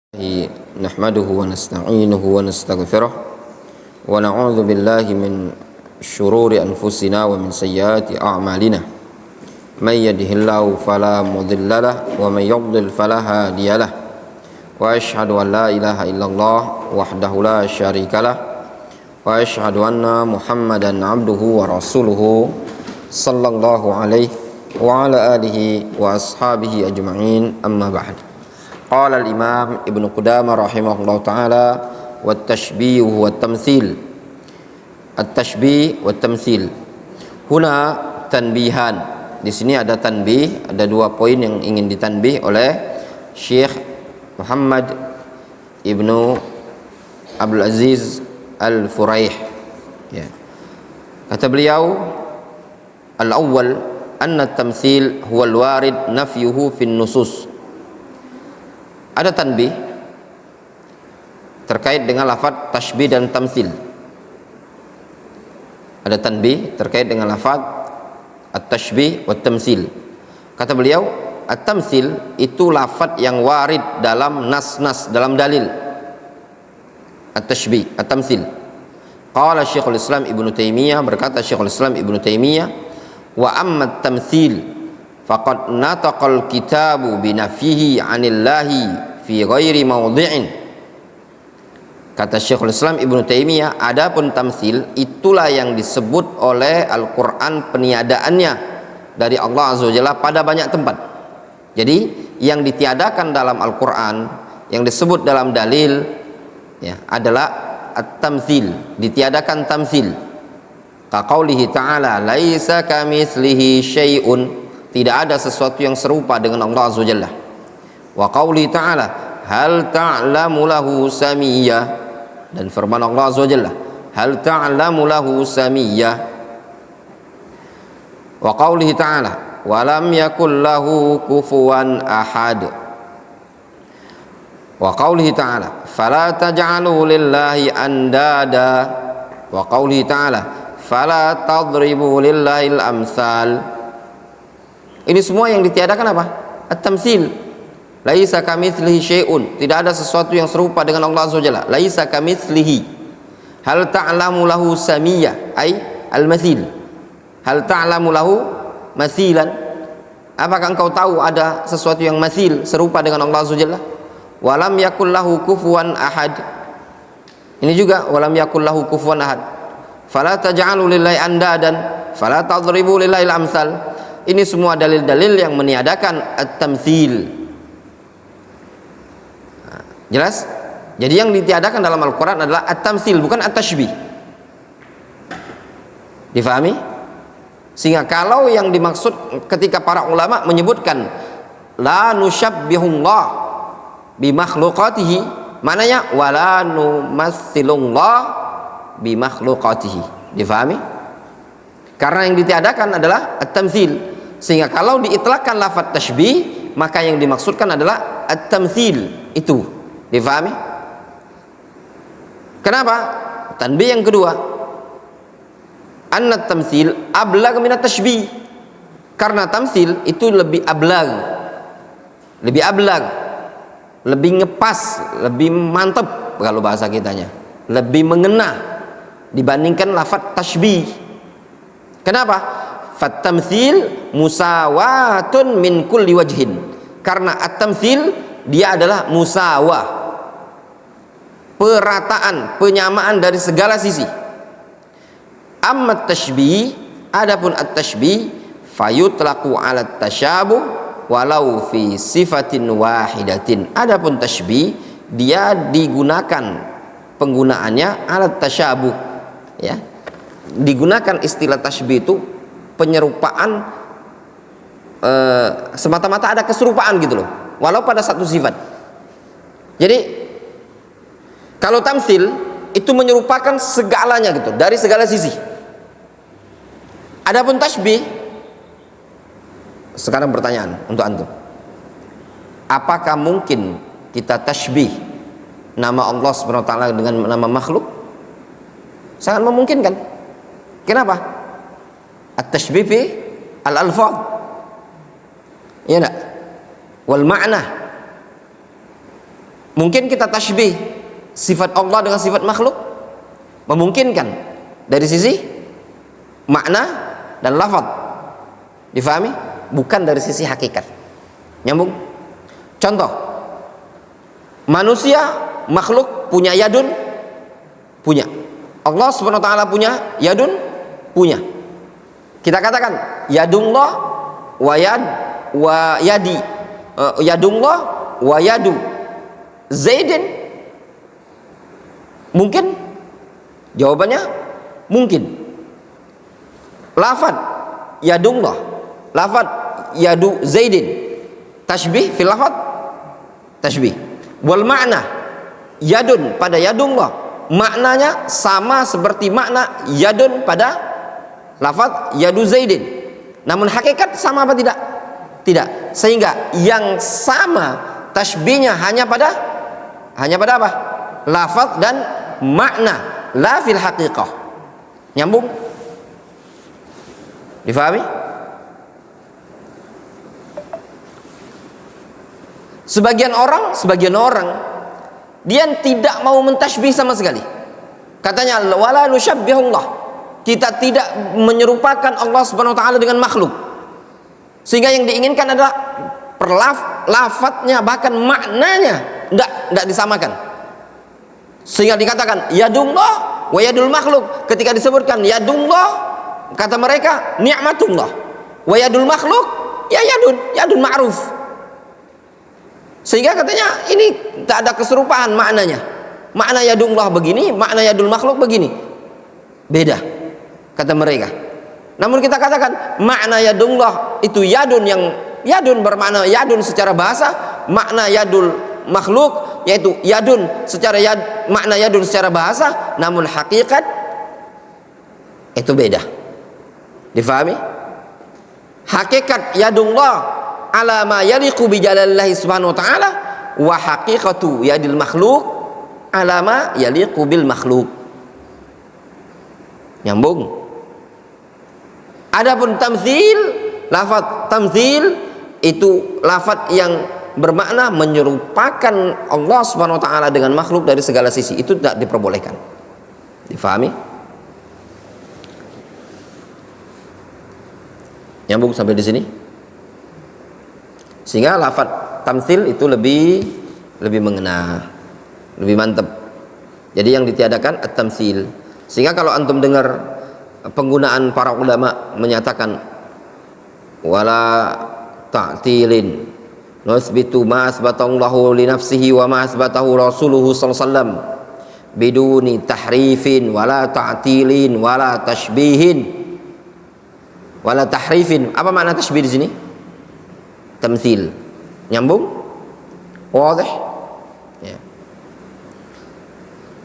نحمده ونستعينه ونستغفره ونعوذ بالله من شرور أنفسنا ومن سيئات أعمالنا من يهده الله فلا مضل له ومن يضلل فلا هادي له وأشهد أن لا إله إلا الله وحده لا شريك له وأشهد أن محمدا عبده ورسوله صلى الله عليه وعلى آله وأصحابه أجمعين أما بعد. Qala al-Imam Ibnu Qudamah rahimahullah ta'ala wat-tashbih wa at-tamtsil. At-tashbih wa at-tamtsil. Huna tanbihan. Di sini ada tanbih, ada dua poin yang ingin ditanbih oleh Syekh Muhammad Ibnu Abdul Aziz Al-Furaih. Ya. Kata beliau, al-awwal anna at-tamtsil huwa al-warid nafyuhu fi an-nusus. Ada tanbih terkait dengan lafaz tashbih dan tamtsil. Ada tanbih terkait dengan lafaz at-tashbih wa tamtsil. Kata beliau, at-tamtsil itu lafaz yang warid dalam nas-nas, dalam dalil. At-tashbih, at-tamtsil. Qala Syekhul Islam Ibnu Taimiyah, berkata Syekhul Islam Ibnu Taimiyah, wa amma at-tamtsil faqad nataqal kitabu binafyihi 'anillahi fi ghairi mawdhi'in. Kata Syekhul Islam Ibnu Taimiyah, adapun tamtsil itulah yang disebut oleh Al-Qur'an peniadaannya dari Allah Azza wa Jalla pada banyak tempat. Jadi yang ditiadakan dalam Al-Qur'an, yang disebut dalam dalil ya, adalah at-tamtsil, ditiadakan tamtsil. Kaqaulihi ta'ala, laisa kamitslihi syai'un, tidak ada sesuatu yang serupa dengan Allah Azza wa Jalla. Wa qauli ta'ala hal ta'lamu lahu samiyya, dan firman Allah Azza wa Jalla hal ta'lamu lahu samiyya. Wa qaulihi ta'ala wa lam yakul lahu kufuwan ahad. Wa qaulihi ta'ala fala taj'alu lillahi andada. Wa qaulihi ta'ala fala tadribu lillahil amsal. Ini semua yang ditiadakan apa? At-tamtsil. Laisa kamitslihi syai'un, tidak ada sesuatu yang serupa dengan Allah Azza wa Jalla. Laisa kamitslihi. Hal ta'lamu lahu samiyya, ay al-mathil. Hal ta'lamu lahu mathilan, apakah engkau tahu ada sesuatu yang mathil, serupa dengan Allah Azza wa Jalla? Wa lam yakul lahu kufuwan ahad. Ini juga wa lam yakul lahu kufuwan ahad. Fala taj'alu lillahi andadan, fala tadribu lillahi al-amsal. Ini semua dalil-dalil yang meniadakan at-tamtsil. Jelas? Jadi yang ditiadakan dalam Al-Quran adalah at-tamtsil, bukan at-tashbih. Difahami? Sehingga kalau yang dimaksud ketika para ulama menyebutkan la nusyabbihullah bimakhluqatihi, maknanya wala numatsilullah bimakhluqatihi. Difahami? Karena yang ditiadakan adalah at-tamtsil. Sehingga kalau diitlaqkan lafaz tashbih, maka yang dimaksudkan adalah at-tamtsil itu. Difahami? Kenapa? Tanbih yang kedua, anna tamtsil ablag min at-tashbih. Karena tamtsil itu lebih ablag, lebih ngepas, lebih mantap kalau bahasa kitanya, lebih mengena dibandingkan lafaz tashbih. Kenapa? Fat-tamtsil musawatun min kulli wajhin. Karena at-tamtsil dia adalah musawah, perataan, penyamaan dari segala sisi. Amma tashbih, adapun at-tashbih fayutlaqu 'ala tasyabuh walau fi sifatin wahidatin. Adapun tashbih dia digunakan penggunaannya 'ala tasyabuh, ya. Digunakan istilah tashbih itu penyerupaan, semata-mata ada keserupaan gitu loh, walau pada satu sifat. Jadi kalau tamtsil itu menyerupakan segalanya gitu, dari segala sisi. Adapun tashbih, sekarang pertanyaan untuk antum, apakah mungkin kita tashbih nama Allah Subhanahu wa taala dengan nama makhluk? Sangat memungkinkan. Kenapa? At-tashbih fi al-alfaz, ya enggak? Wal ma'na. Mungkin kita tasbih sifat Allah dengan sifat makhluk? Memungkinkan dari sisi makna dan lafaz. Difahami? Bukan dari sisi hakikat. Nyambung? Contoh, manusia makhluk punya yadun? Punya. Allah SWT punya yadun? Punya. Kita katakan yadullah wa yadi, yadullah wa yadu Zaidin. Mungkin? Jawabannya mungkin. Lafad yadullah, lafad yadu Zaidin, tashbih fil lafad, tashbih. Wal makna yadun pada yadullah, maknanya sama seperti makna yadun pada lafad yadu Zaidin. Namun hakikat sama apa tidak? Tidak. Sehingga yang sama tashbihnya hanya pada apa? Lafaz dan makna, la fil haqiqah. Nyambung? Difahami? Sebagian orang dia tidak mau mentashbih sama sekali. Katanya wala nusyabbihullah. Kita tidak menyerupakan Allah Subhanahu wa taala dengan makhluk. Sehingga yang diinginkan adalah lafadznya bahkan maknanya tidak disamakan. Sehingga dikatakan yadullah wa yadul makhluk. Ketika disebutkan yadullah, kata mereka ni'matullah, wa yadul makhluk ya yadun ma'ruf. Sehingga katanya ini tak ada keserupaan maknanya. Makna yadullah begini, makna yadul makhluk begini, beda kata mereka. Namun kita katakan makna yadullah itu yadun bermakna yadun secara bahasa, makna yadul makhluk yaitu yadun secara makna yadun secara bahasa, namun hakikat itu beda. Difahami? Hakikat yadullah ala ma yaliqu bi jalalillahi subhanahu wa ta'ala, wa haqiqatu yadil makhluk ala ma yaliqu bil makhluk. Nyambung? Adapun tamtsil, lafaz tamtsil itu lafaz yang bermakna menyerupakan Allah Subhanahu wa taala dengan makhluk dari segala sisi, itu tidak diperbolehkan. Difahami? Nyambung sampai di sini? Sehingga lafaz tamtsil itu lebih mengena, lebih mantap. Jadi yang ditiadakan at-tamtsil. Sehingga kalau antum dengar penggunaan para ulama menyatakan wala ta'tilin nusbitu ma asbatallahu li nafsihi wa ma asbatahu rasuluhu sallallahu alaihi wasallam biduni tahrifin wala ta'tilin wala tashbihin wala tahrifin. Apa makna tashbih di sini? Tamtsil. Nyambung? Wadih? Ya.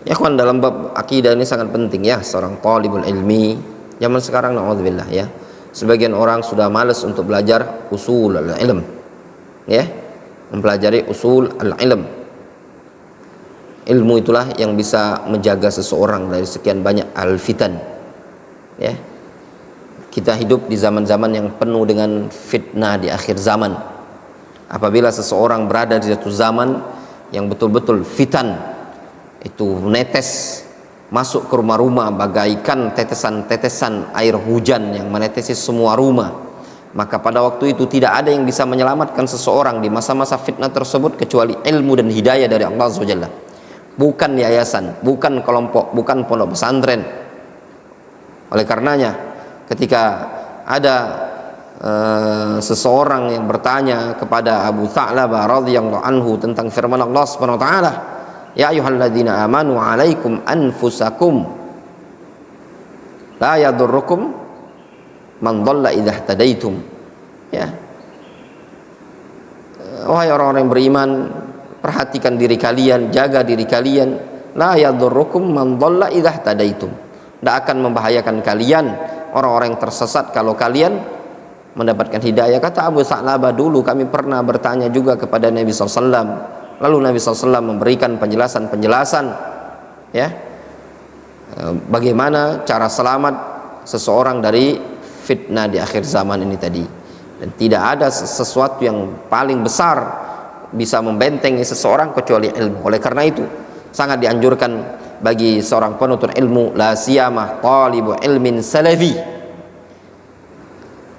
Ya kawan, dalam bab akidah ini sangat penting ya seorang talibul ilmi zaman sekarang, naudzubillah ya. Sebagian orang sudah malas untuk belajar usul al-ilm. Ya. Mempelajari usul al-ilm. Ilmu itulah yang bisa menjaga seseorang dari sekian banyak al-fitan. Ya. Kita hidup di zaman-zaman yang penuh dengan fitnah di akhir zaman. Apabila seseorang berada di satu zaman yang betul-betul fitan, itu netes masuk ke rumah-rumah bagaikan tetesan-tetesan air hujan yang menetesi semua rumah, maka pada waktu itu tidak ada yang bisa menyelamatkan seseorang di masa-masa fitnah tersebut kecuali ilmu dan hidayah dari Allah SWT. Bukan yayasan, bukan kelompok, bukan pondok pesantren. Oleh karenanya ketika ada seseorang yang bertanya kepada Abu Tha'labah radhiyallahu anhu tentang firman Allah Subhanahu wa taala, ya ayyuhalladzina amanu alaikum anfusakum la yadurrukum man dhalla idza ihtadaitum. Ya. Wahai orang-orang yang beriman, perhatikan diri kalian, jaga diri kalian. La yadurrukum man dhalla idza ihtadaitum. Tidak akan membahayakan kalian orang-orang yang tersesat kalau kalian mendapatkan hidayah. Kata Abu Tha'labah, dulu kami pernah bertanya juga kepada Nabi SAW. Lalu Nabi SAW memberikan penjelasan ya, bagaimana cara selamat seseorang dari fitnah di akhir zaman ini tadi. Dan tidak ada sesuatu yang paling besar bisa membentengi seseorang kecuali ilmu. Oleh karena itu sangat dianjurkan bagi seorang penuntut ilmu, la siyama talibu ilmin salafi,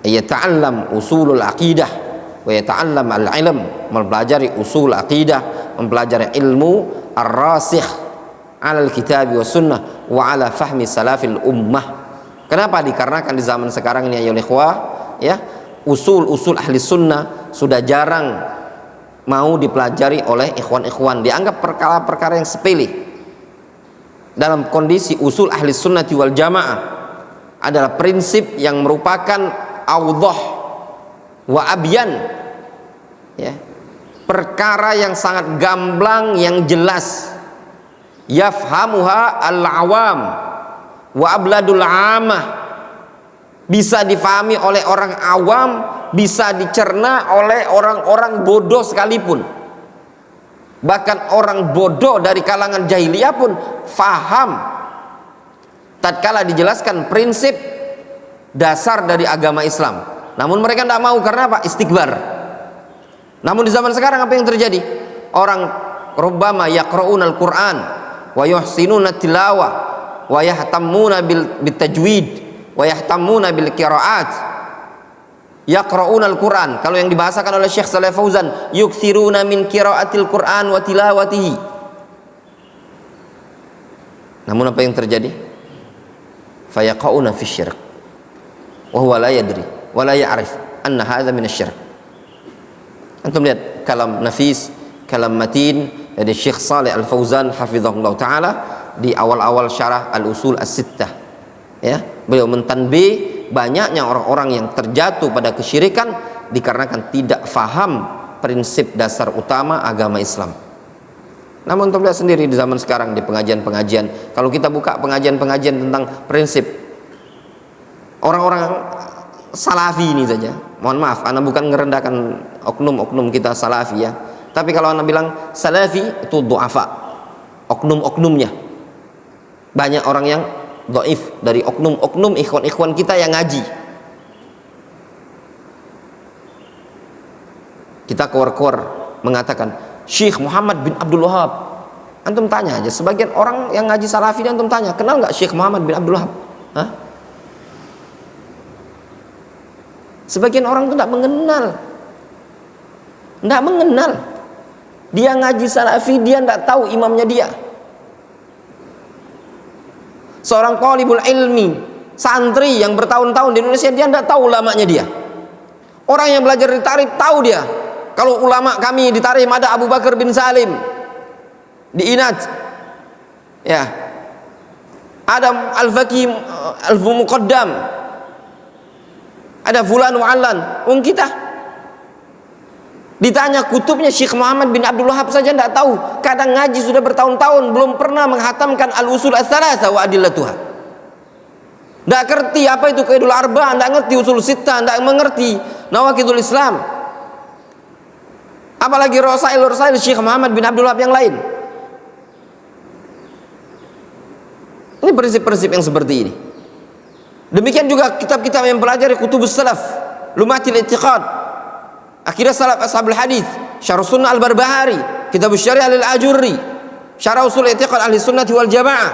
yata'allam usulul aqidah wa yata'allam al-ilm, mempelajari usul aqidah, mempelajari ilmu ar-rasikh alal kitab wa sunnah wa ala fahmi salafil ummah. Kenapa? Dikarenakan di zaman sekarang ini ayolah ikhwah, ya, usul-usul ahli sunnah sudah jarang mau dipelajari oleh ikhwan-ikhwan, dianggap perkara-perkara yang sepele. Dalam kondisi usul ahli sunnati wal jamaah adalah prinsip yang merupakan awdah wa abyan, ya, perkara yang sangat gamblang, yang jelas, yafhamuha al-awam wa abladul amah, bisa difahami oleh orang awam, bisa dicerna oleh orang-orang bodoh sekalipun. Bahkan orang bodoh dari kalangan jahiliyah pun faham tatkala dijelaskan prinsip dasar dari agama Islam. Namun mereka tidak mau, karena apa? Istikbar. Namun di zaman sekarang apa yang terjadi? Orang rubbama yaqra'unal Qur'an wa yuhsinuna tilawah wa yahtammuna bil tajwid wa yahtammuna bil qiraat, yaqra'unal Qur'an. Kalau yang dibahasakan oleh Syekh Shalih Fauzan, yukthiruna min qiraatil Qur'an wa tilawatihi. Namun apa yang terjadi? Fayaqauna fi syirk wa huwa la yadri wa la ya'rif anna hadha min asy-syirk. Antum lihat kalam nafis, kalam matin dari Syekh Shalih Al Fauzan hafizahullah taala di awal-awal syarah Al-Usul As-Sittah, ya, beliau mentanbih banyaknya orang-orang yang terjatuh pada kesyirikan dikarenakan tidak faham prinsip dasar utama agama Islam. Namun untuk lihat sendiri di zaman sekarang di pengajian-pengajian, kalau kita buka pengajian-pengajian tentang prinsip, orang-orang salafi ini saja, mohon maaf, ana bukan ngerendahkan oknum-oknum kita salafi, ya, tapi kalau ana bilang salafi itu du'afa, oknum-oknumnya. Banyak orang yang dhaif dari oknum-oknum ikhwan-ikhwan kita yang ngaji. Kita keluar-keluar mengatakan Syekh Muhammad bin Abdul Wahab. Antum tanya aja, sebagian orang yang ngaji salafi antum tanya, kenal nggak Syekh Muhammad bin Abdul Wahab? Hah? Sebagian orang itu tidak mengenal. Tidak mengenal. Dia ngaji salafi, dia tidak tahu imamnya dia. Seorang talibul ilmi, santri yang bertahun-tahun di Indonesia, dia tidak tahu ulamanya dia. Orang yang belajar di Tarif tahu dia. Kalau ulama kami di Tarif ada Abu Bakar bin Salim di Inat, ya, ada Al-Faqih Al-Muqaddam, ada Fulan wa Allan. Kita ditanya kutubnya Syekh Muhammad bin Abdul Wahab saja tidak tahu. Kadang ngaji sudah bertahun-tahun belum pernah menghatamkan Al-Usul Ats-Tsalatsa wa Adillatuha. Tidak ngerti apa itu Qaidul Arba'ah, tidak ngerti Usul Sittah, tidak mengerti Nawaqidul Islam. Apalagi Rasail Syekh Muhammad bin Abdul Wahab yang lain. Ini prinsip-prinsip yang seperti ini. Demikian juga kitab-kitab yang pelajari Kutubus Salaf, Lumatil I'tiqad, Aqidah Salaf Ashabul Hadis, Syarh Sunnah Al-Barbahari, Kitab Syariah Al-Ajurri, Syarah Usul I'tiqad Ahli Sunnah wal Jamaah,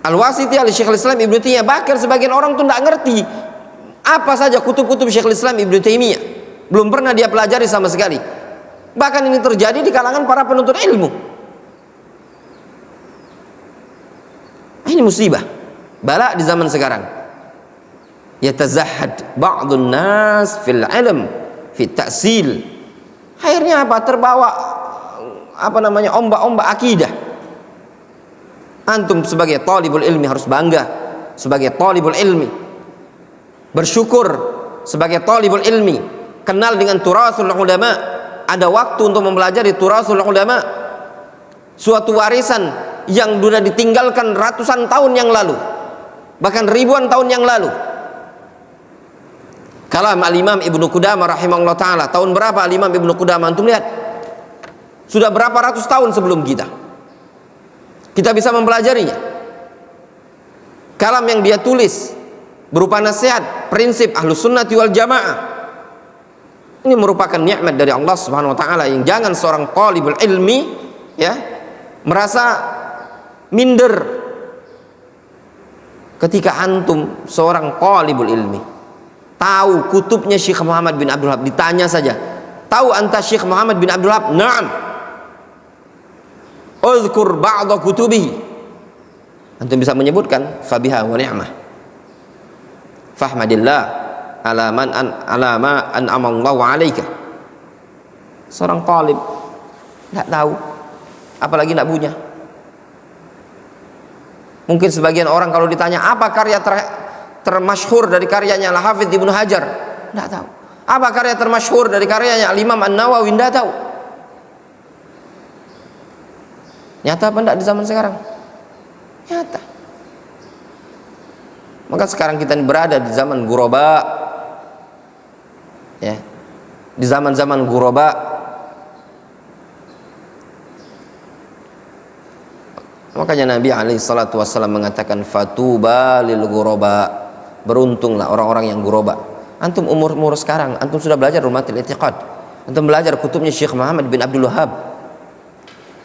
Al-Wasiti al Syekhul Islam Ibnu Taimiyah. Bahkan sebagian orang tuh tidak ngerti apa saja kutub-kutub Syekhul Islam Ibnu Taimiyah, belum pernah dia pelajari sama sekali. Bahkan ini terjadi di kalangan para penuntut ilmu. Ini musibah, bala di zaman sekarang. Yatazahhad ba'dun nas fil ilm fi ta'sil. Akhirnya apa? Terbawa ombak-ombak akidah. Antum sebagai talibul ilmi harus bangga sebagai talibul ilmi, bersyukur sebagai talibul ilmi, kenal dengan turathul ulama, ada waktu untuk mempelajari turathul ulama, suatu warisan yang sudah ditinggalkan ratusan tahun yang lalu, bahkan ribuan tahun yang lalu. Kalam al-Imam Ibnu Qudamah rahimahullah ta'ala. Tahun berapa al-Imam Ibnu Qudamah? Antum lihat, sudah berapa ratus tahun sebelum kita bisa mempelajarinya. Kalam yang dia tulis berupa nasihat, prinsip Ahlus Sunnati wal Jamaah, Ini merupakan nikmat dari Allah Subhanahu wa taala, yang jangan seorang talibul ilmi ya merasa minder ketika antum seorang talibul ilmi tahu kutubnya Syekh Muhammad bin Abdul Wahab, ditanya saja, tahu anta Syekh Muhammad bin Abdul Wahab? Na'am. Uzkur ba'da kutubihi. Antum bisa menyebutkan, fabiha wa ni'mah. Fahmadillah ala ma an'amallahu 'alaika. Seorang talib enggak tahu, apalagi enggak punya. Mungkin sebagian orang kalau ditanya apa karya termasyhur dari karyanya Al-Hafidz Ibnu Hajar, enggak tahu. Apa karya termasyhur dari karyanya Al-Imam An-Nawawi, enggak tahu. Nyata apa enggak di zaman sekarang? Nyata. Maka sekarang kita berada di zaman ghuraba, ya, di zaman-zaman ghuraba. Makanya Nabi alaihi salatu wasallam mengatakan, fatuba lil ghuraba, beruntunglah orang-orang yang ghuraba. Antum umur sekarang, antum sudah belajar Rumatul I'tiqad, antum belajar kutubnya Syekh Muhammad bin Abdul Wahab.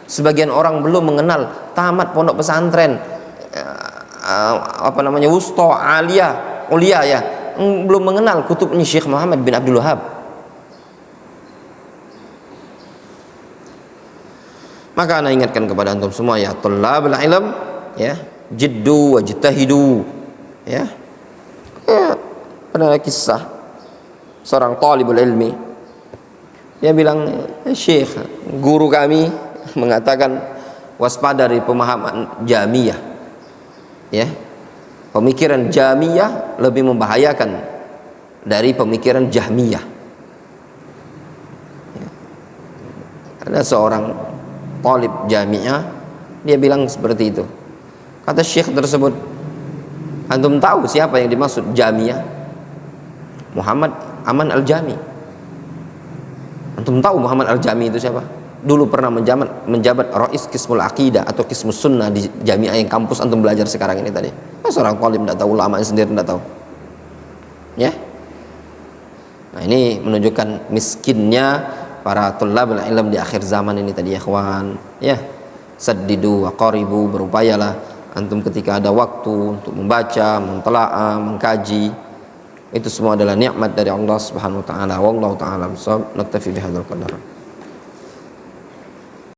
Sebagian orang belum mengenal, tamat pondok pesantren wusta, aliyah, ulia ya, belum mengenal kutubnya Syekh Muhammad bin Abdul Wahab. Maka ana ingatkan kepada antum semua ya thalabul ilm, ya, jiddu wajtahidu, ya. Ada kisah seorang talibul ilmi, dia bilang, Syekh, guru kami mengatakan waspada dari pemahaman Jahmiyah, ya, pemikiran Jahmiyah lebih membahayakan dari pemikiran Jahmiyah, ya. Ada seorang talib Jahmiyah, dia bilang seperti itu. Kata syekh tersebut, antum tahu siapa yang dimaksud Jahmiyah? Muhammad Aman Al-Jami. Antum tahu Muhammad Al-Jami itu siapa? Dulu pernah menjabat Rais Qismul Aqidah atau Qismus Sunnah di Jami'ah yang kampus antum belajar sekarang ini tadi. Seorang talib tidak tahu, ulama sendiri tidak tahu, ya. Nah, ini menunjukkan miskinnya para thalabul ilm di akhir zaman ini tadi, ya kawan, ya. Saddidu wa qaribu, berupayalah antum ketika ada waktu untuk membaca, mentelaah, mengkaji. Itu semua adalah nikmat dari Allah Subhanahu wa taala. Wallahu taala bisawab. Naktafi bihadzal qadar.